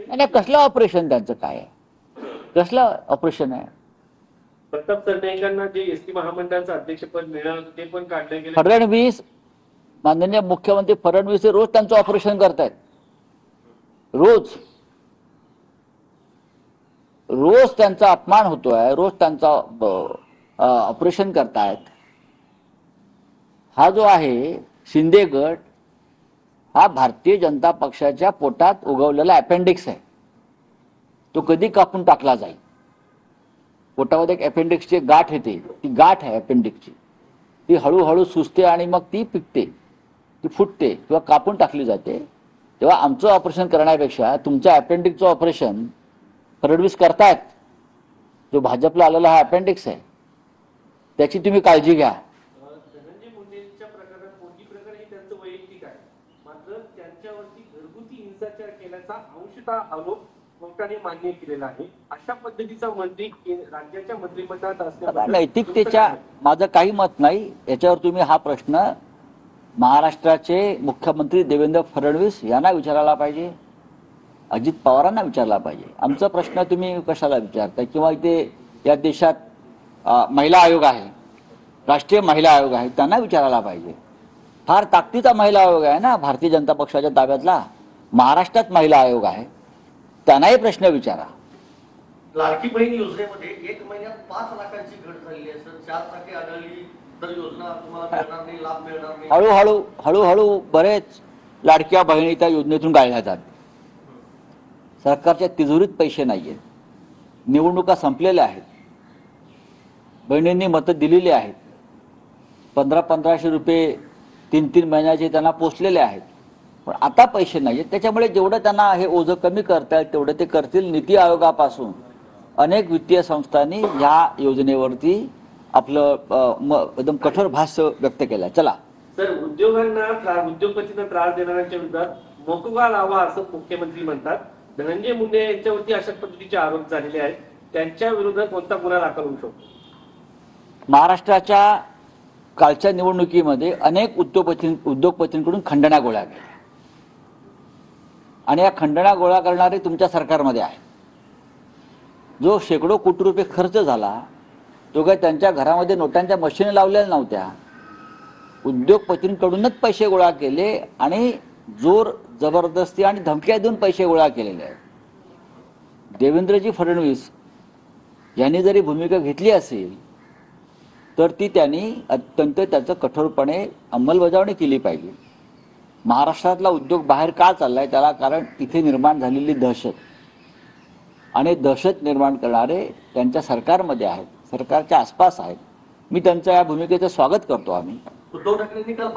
नाही कसलं ऑपरेशन त्यांचं काय आहे, कसलं ऑपरेशन आहे? प्रताप सरनाईकांना जे एसटी महामंडळाचं अध्यक्षपद मिळालं ते पण काढलं गेलं. फडणवीस, माननीय मुख्यमंत्री फडणवीस रोज त्यांचं ऑपरेशन करतायत. रोज रोज त्यांचा अपमान होतोय, रोज त्यांचा ऑपरेशन करतायत. हा जो आहे शिंदे गट हा भारतीय जनता पक्षाच्या पोटात उगवलेला अपेंडिक्स आहे. तो कधी कापून टाकला जाईल. पोटामध्ये एक अपेंडिक्सची गाठ येते, ती गाठ आहे अपेंडिक्सची. ती हळूहळू सुचते आणि मग ती पिकते, ती फुटते किंवा कापून टाकली जाते. तेव्हा आमचं ऑपरेशन करण्यापेक्षा तुमच्या अपेंडिक्सचं ऑपरेशन फडणवीस करतायत. जो भाजपला आलेला हा अपेंडिक्स आहे, त्याची तुम्ही काळजी घ्या. धनंजय मुंडेंच्या प्रकरणात पोटी प्रकरण हे त्यांचं वैयक्तिक आहे, मात्र त्यांच्यावरती घरगुती हिंसाचार केल्याचा अंशतः आरोप कोर्टाने मान्य केलेला आहे. अशा पद्धतीचा मंत्री राज्याच्या मंत्रिमंडळात असण्याबद्दल नैतिकतेच्या माझं काही मत नाही. याच्यावर तुम्ही हा प्रश्न महाराष्ट्राचे मुख्यमंत्री देवेंद्र फडणवीस यांना विचारायला पाहिजे, अजित पवारांना विचारला पाहिजे. आमचा प्रश्न तुम्ही कशाला विचारताय? किंवा इथे या देशात महिला आयोग आहे, राष्ट्रीय महिला आयोग आहे, त्यांना विचारायला पाहिजे. फार ताकदीचा महिला आयोग आहे ना भारतीय जनता पक्षाच्या ताब्यातला. महाराष्ट्रात महिला आयोग आहे, त्यांनाही प्रश्न विचारा. लाडकी बहीण योजनेमध्ये 1 महिन्यात 5 लाखांची घट झालेली आहे सर. 4 चाकी आढळली तर योजना तुम्हाला मिळणार नाही, लाभ मिळणार नाही. हळूहळू बरेच लाडक्या बहिणी त्या योजनेतून गाळल्या जातात. सरकारच्या तिजोरीत पैसे नाहीयेत. निवडणुका संपलेल्या आहेत, बहिणींनी मतं दिलेली आहेत. 1500 रुपये 3 महिन्याचे त्यांना पोचलेले आहेत, पण आता पैसे नाहीयेत. त्याच्यामुळे जेवढं त्यांना हे ओझं कमी करता येईल तेवढं ते करतील. नीती आयोगापासून अनेक वित्तीय संस्थांनी या योजनेवरती आपलं एकदम कठोर भाष्य व्यक्त केलं. चला सर, उद्योगपतींना त्रास देणाऱ्यांच्या विरोधात मोकुगा लावा असं मुख्यमंत्री म्हणतात. धनंजय मुंडे यांच्यावरती अशा पद्धतीचे आरोप झालेले आहेत, त्यांच्या विरोधात कोणता गुन्हा दाखल होऊ शकतो? महाराष्ट्राच्या कालच्या निवडणुकीमध्ये अनेक उद्योगपतींकडून खंडण्या गोळा केल्या आणि या खंडण्या गोळा करणारे तुमच्या सरकारमध्ये आहे. जो शेकडो कोटी रुपये खर्च झाला तो काय त्यांच्या घरामध्ये नोटांच्या मशीन लावलेल्या नव्हत्या. उद्योगपतींकडूनच पैसे गोळा केले आणि जोर जबरदस्ती आणि धमक्या देऊन पैसे गोळा केलेले आहेत. देवेंद्रजी फडणवीस यांनी जरी भूमिका घेतली असेल तर ती त्यांनी अत्यंत त्याचं कठोरपणे अंमलबजावणी केली पाहिजे. महाराष्ट्रातला उद्योग बाहेर का चाललाय त्याला कारण इथे निर्माण झालेली दहशत आणि दहशत निर्माण करणारे त्यांच्या सरकारमध्ये आहेत, सरकारच्या आसपास आहेत. मी त्यांच्या या भूमिकेचं स्वागत करतो. आम्ही उद्धव ठाकरेंनी काल